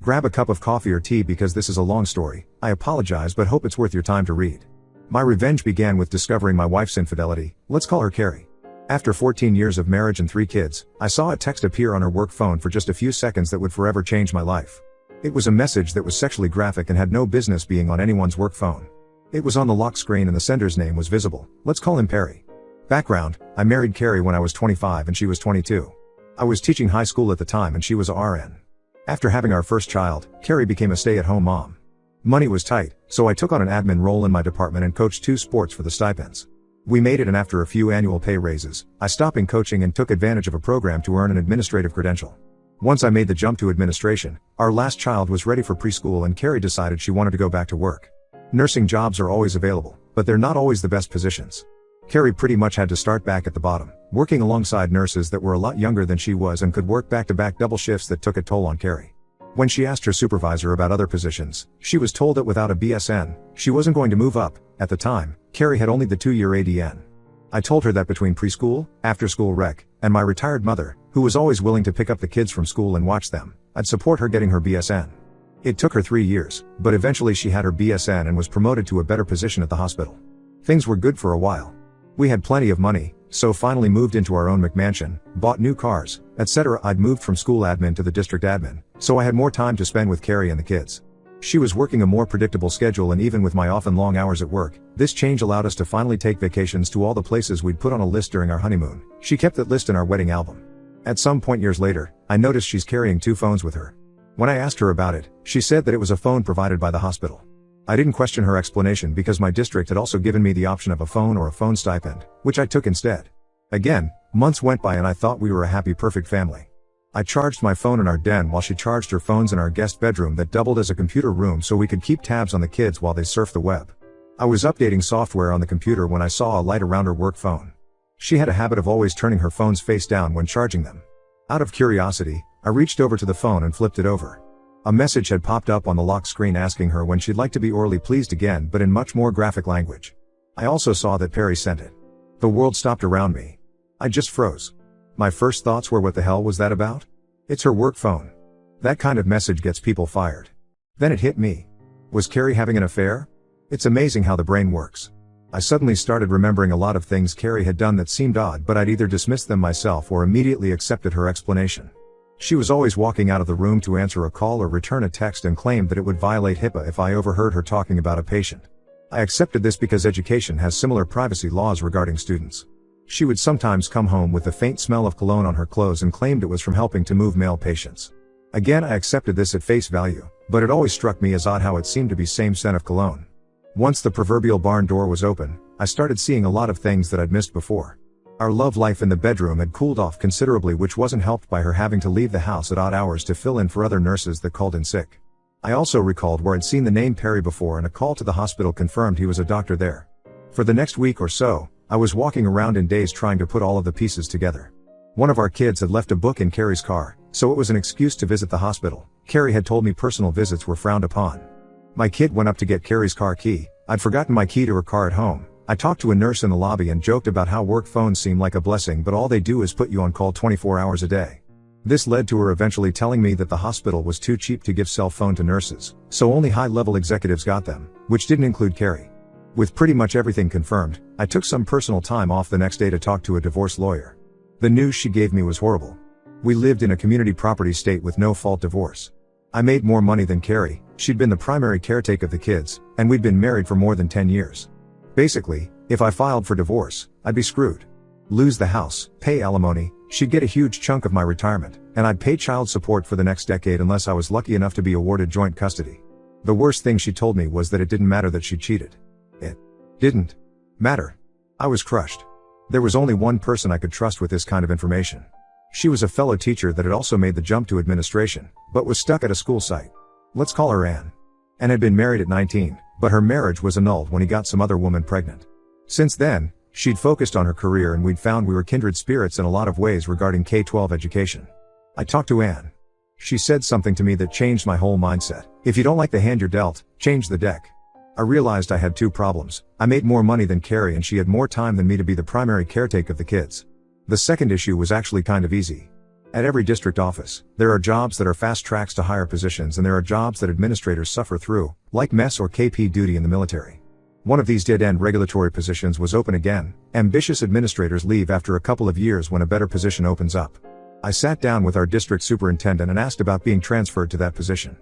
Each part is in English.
Grab a cup of coffee or tea because this is a long story. I apologize but hope it's worth your time to read. My revenge began with discovering my wife's infidelity. Let's call her Carrie. After 14 years of marriage and 3 kids, I saw a text appear on her work phone for just a few seconds that would forever change my life. It was a message that was sexually graphic and had no business being on anyone's work phone. It was on the lock screen and the sender's name was visible. Let's call him Perry. Background: I married Carrie when I was 25 and she was 22. I was teaching high school at the time and she was a RN. After having our first child, Carrie became a stay-at-home mom. Money was tight, so I took on an admin role in my department and coached 2 sports for the stipends. We made it, and after a few annual pay raises, I stopped coaching and took advantage of a program to earn an administrative credential. Once I made the jump to administration, our last child was ready for preschool and Carrie decided she wanted to go back to work. Nursing jobs are always available, but they're not always the best positions. Carrie pretty much had to start back at the bottom, working alongside nurses that were a lot younger than she was and could work back-to-back double shifts that took a toll on Carrie. When she asked her supervisor about other positions, she was told that without a BSN, she wasn't going to move up. At the time, Carrie had only the 2-year ADN. I told her that between preschool, after-school rec, and my retired mother, who was always willing to pick up the kids from school and watch them, I'd support her getting her BSN. It took her 3 years, but eventually she had her BSN and was promoted to a better position at the hospital. Things were good for a while. We had plenty of money, so finally moved into our own McMansion, bought new cars, etc. I'd moved from school admin to the district admin, so I had more time to spend with Carrie and the kids. She was working a more predictable schedule, and even with my often long hours at work, this change allowed us to finally take vacations to all the places we'd put on a list during our honeymoon. She kept that list in our wedding album. At some point years later, I noticed she's carrying 2 phones with her. When I asked her about it, she said that it was a phone provided by the hospital. I didn't question her explanation because my district had also given me the option of a phone or a phone stipend, which I took instead. Again, months went by and I thought we were a happy, perfect family. I charged my phone in our den while she charged her phones in our guest bedroom that doubled as a computer room so we could keep tabs on the kids while they surfed the web. I was updating software on the computer when I saw a light around her work phone. She had a habit of always turning her phones face down when charging them. Out of curiosity, I reached over to the phone and flipped it over. A message had popped up on the lock screen asking her when she'd like to be orally pleased again, but in much more graphic language. I also saw that Perry sent it. The world stopped around me. I just froze. My first thoughts were, what the hell was that about? It's her work phone. That kind of message gets people fired. Then it hit me. Was Carrie having an affair? It's amazing how the brain works. I suddenly started remembering a lot of things Carrie had done that seemed odd, but I'd either dismissed them myself or immediately accepted her explanation. She was always walking out of the room to answer a call or return a text and claimed that it would violate HIPAA if I overheard her talking about a patient. I accepted this because education has similar privacy laws regarding students. She would sometimes come home with the faint smell of cologne on her clothes and claimed it was from helping to move male patients. Again, I accepted this at face value, but it always struck me as odd how it seemed to be same scent of cologne. Once the proverbial barn door was open, I started seeing a lot of things that I'd missed before. Our love life in the bedroom had cooled off considerably, which wasn't helped by her having to leave the house at odd hours to fill in for other nurses that called in sick. I also recalled where I'd seen the name Perry before, and a call to the hospital confirmed he was a doctor there. For the next week or so, I was walking around in daze trying to put all of the pieces together. One of our kids had left a book in Carrie's car, so it was an excuse to visit the hospital. Carrie had told me personal visits were frowned upon. My kid went up to get Carrie's car key. I'd forgotten my key to her car at home. I talked to a nurse in the lobby and joked about how work phones seem like a blessing, but all they do is put you on call 24 hours a day. This led to her eventually telling me that the hospital was too cheap to give cell phone to nurses, so only high-level executives got them, which didn't include Carrie. With pretty much everything confirmed, I took some personal time off the next day to talk to a divorce lawyer. The news she gave me was horrible. We lived in a community property state with no-fault divorce. I made more money than Carrie, she'd been the primary caretaker of the kids, and we'd been married for more than 10 years. Basically, if I filed for divorce, I'd be screwed. Lose the house, pay alimony, she'd get a huge chunk of my retirement, and I'd pay child support for the next decade unless I was lucky enough to be awarded joint custody. The worst thing she told me was that it didn't matter that she cheated. It didn't matter. I was crushed. There was only one person I could trust with this kind of information. She was a fellow teacher that had also made the jump to administration, but was stuck at a school site. Let's call her Anne. Anne had been married at 19, but her marriage was annulled when he got some other woman pregnant. Since then, she'd focused on her career, and we'd found we were kindred spirits in a lot of ways regarding K-12 education. I talked to Anne. She said something to me that changed my whole mindset. If you don't like the hand you're dealt, change the deck. I realized I had 2 problems. I made more money than Carrie and she had more time than me to be the primary caretaker of the kids. The second issue was actually kind of easy. At every district office, there are jobs that are fast tracks to higher positions and there are jobs that administrators suffer through, like mess or KP duty in the military. One of these dead-end regulatory positions was open again. Ambitious administrators leave after a couple of years when a better position opens up. I sat down with our district superintendent and asked about being transferred to that position.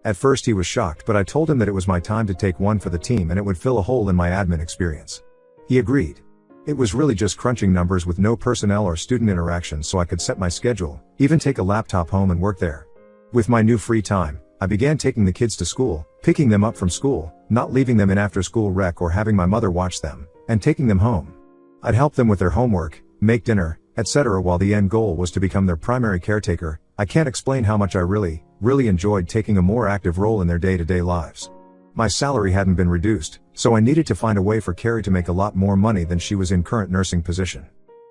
At first he was shocked, but I told him that it was my time to take one for the team and it would fill a hole in my admin experience. He agreed. It was really just crunching numbers with no personnel or student interaction, so I could set my schedule, even take a laptop home and work there. With my new free time, I began taking the kids to school, picking them up from school, not leaving them in after-school rec or having my mother watch them, and taking them home. I'd help them with their homework, make dinner, etc. while the end goal was to become their primary caretaker. I can't explain how much I really enjoyed taking a more active role in their day-to-day lives. My salary hadn't been reduced, so I needed to find a way for Carrie to make a lot more money than she was in current nursing position.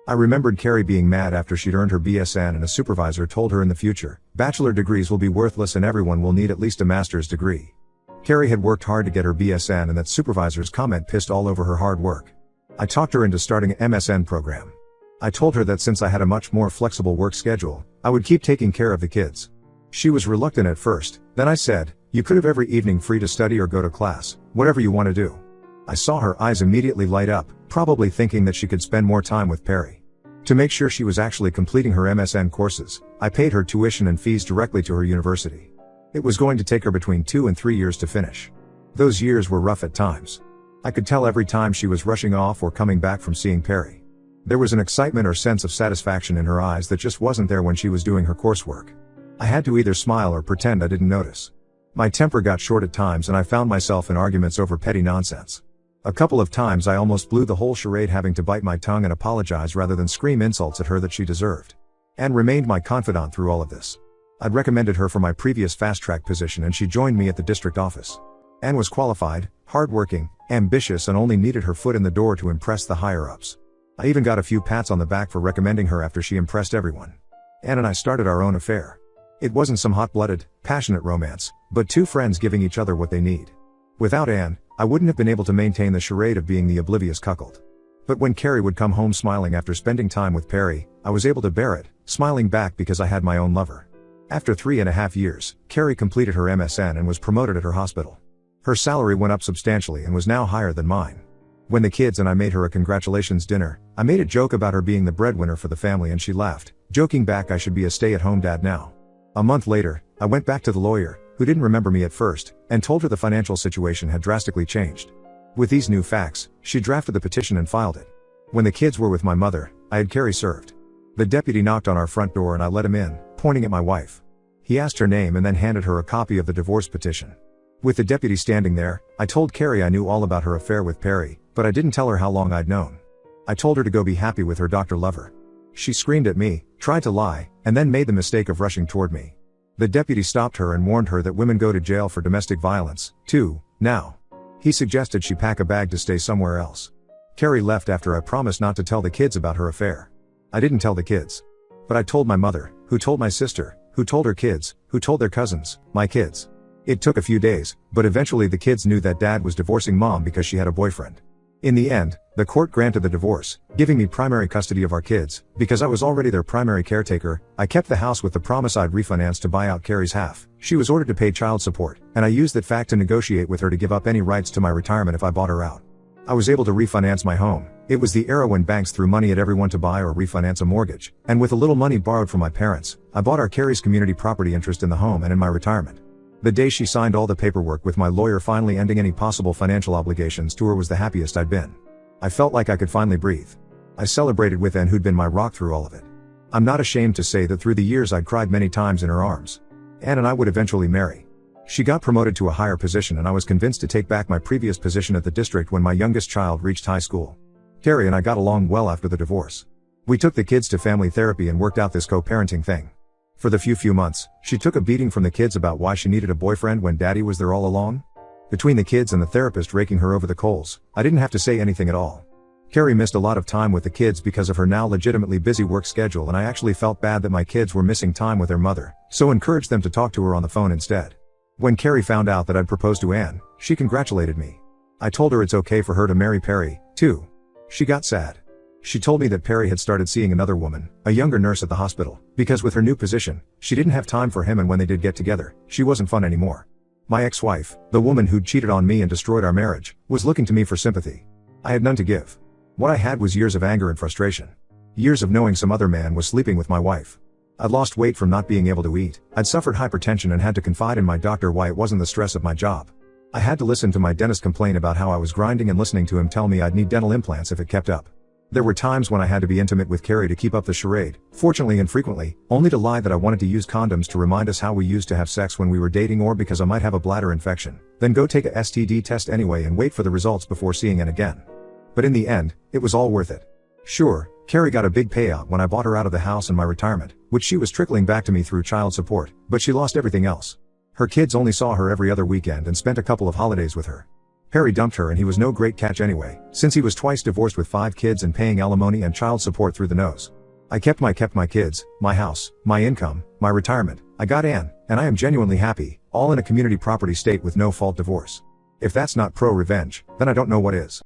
I remembered Carrie being mad after she'd earned her BSN and a supervisor told her in the future, bachelor degrees will be worthless and everyone will need at least a master's degree. Carrie had worked hard to get her BSN and that supervisor's comment pissed all over her hard work. I talked her into starting an MSN program. I told her that since I had a much more flexible work schedule, I would keep taking care of the kids. She was reluctant at first, then I said, you could have every evening free to study or go to class, whatever you want to do. I saw her eyes immediately light up, probably thinking that she could spend more time with Perry. To make sure she was actually completing her MSN courses, I paid her tuition and fees directly to her university. It was going to take her between 2 and 3 years to finish. Those years were rough at times. I could tell every time she was rushing off or coming back from seeing Perry. There was an excitement or sense of satisfaction in her eyes that just wasn't there when she was doing her coursework. I had to either smile or pretend I didn't notice. My temper got short at times and I found myself in arguments over petty nonsense. A couple of times I almost blew the whole charade, having to bite my tongue and apologize rather than scream insults at her that she deserved. Anne remained my confidant through all of this. I'd recommended her for my previous fast-track position and she joined me at the district office. Anne was qualified, hardworking, ambitious and only needed her foot in the door to impress the higher-ups. I even got a few pats on the back for recommending her after she impressed everyone. Anne and I started our own affair. It wasn't some hot-blooded, passionate romance, but two friends giving each other what they need. Without Anne, I wouldn't have been able to maintain the charade of being the oblivious cuckold. But when Carrie would come home smiling after spending time with Perry, I was able to bear it, smiling back because I had my own lover. After 3.5 years, Carrie completed her MSN and was promoted at her hospital. Her salary went up substantially and was now higher than mine. When the kids and I made her a congratulations dinner, I made a joke about her being the breadwinner for the family and she laughed, joking back I should be a stay-at-home dad now. A month later, I went back to the lawyer, who didn't remember me at first, and told her the financial situation had drastically changed. With these new facts, she drafted the petition and filed it. When the kids were with my mother, I had Carrie served. The deputy knocked on our front door and I let him in, pointing at my wife. He asked her name and then handed her a copy of the divorce petition. With the deputy standing there, I told Carrie I knew all about her affair with Perry, but I didn't tell her how long I'd known. I told her to go be happy with her Dr. Lover. She screamed at me, tried to lie, and then made the mistake of rushing toward me. The deputy stopped her and warned her that women go to jail for domestic violence, too, now. He suggested she pack a bag to stay somewhere else. Carrie left after I promised not to tell the kids about her affair. I didn't tell the kids. But I told my mother, who told my sister, who told her kids, who told their cousins, my kids. It took a few days, but eventually the kids knew that dad was divorcing mom because she had a boyfriend. In the end, the court granted the divorce, giving me primary custody of our kids. Because I was already their primary caretaker, I kept the house with the promise I'd refinance to buy out Carrie's half. She was ordered to pay child support, and I used that fact to negotiate with her to give up any rights to my retirement if I bought her out. I was able to refinance my home. It was the era when banks threw money at everyone to buy or refinance a mortgage, and with a little money borrowed from my parents, I bought our Carrie's community property interest in the home and in my retirement. The day she signed all the paperwork with my lawyer finally ending any possible financial obligations to her was the happiest I'd been. I felt like I could finally breathe. I celebrated with Anne, who'd been my rock through all of it. I'm not ashamed to say that through the years I'd cried many times in her arms. Anne and I would eventually marry. She got promoted to a higher position and I was convinced to take back my previous position at the district when my youngest child reached high school. Carrie and I got along well after the divorce. We took the kids to family therapy and worked out this co-parenting thing. For the few months, she took a beating from the kids about why she needed a boyfriend when daddy was there all along. Between the kids and the therapist raking her over the coals, I didn't have to say anything at all. Carrie missed a lot of time with the kids because of her now legitimately busy work schedule, and I actually felt bad that my kids were missing time with their mother, so encouraged them to talk to her on the phone instead. When Carrie found out that I'd proposed to Anne, she congratulated me. I told her it's okay for her to marry Perry, too. She got sad. She told me that Perry had started seeing another woman, a younger nurse at the hospital, because with her new position, she didn't have time for him, and when they did get together, she wasn't fun anymore. My ex-wife, the woman who'd cheated on me and destroyed our marriage, was looking to me for sympathy. I had none to give. What I had was years of anger and frustration. Years of knowing some other man was sleeping with my wife. I'd lost weight from not being able to eat, I'd suffered hypertension and had to confide in my doctor why it wasn't the stress of my job. I had to listen to my dentist complain about how I was grinding and listening to him tell me I'd need dental implants if it kept up. There were times when I had to be intimate with Carrie to keep up the charade, fortunately and frequently, only to lie that I wanted to use condoms to remind us how we used to have sex when we were dating, or because I might have a bladder infection, then go take a STD test anyway and wait for the results before seeing Ann again. But in the end, it was all worth it. Sure, Carrie got a big payout when I bought her out of the house in my retirement, which she was trickling back to me through child support, but she lost everything else. Her kids only saw her every other weekend and spent a couple of holidays with her. Perry dumped her, and he was no great catch anyway, since he was twice divorced with 5 kids and paying alimony and child support through the nose. I kept my kids, my house, my income, my retirement. I got Ann, and I am genuinely happy, all in a community property state with no fault divorce. If that's not pro-revenge, then I don't know what is.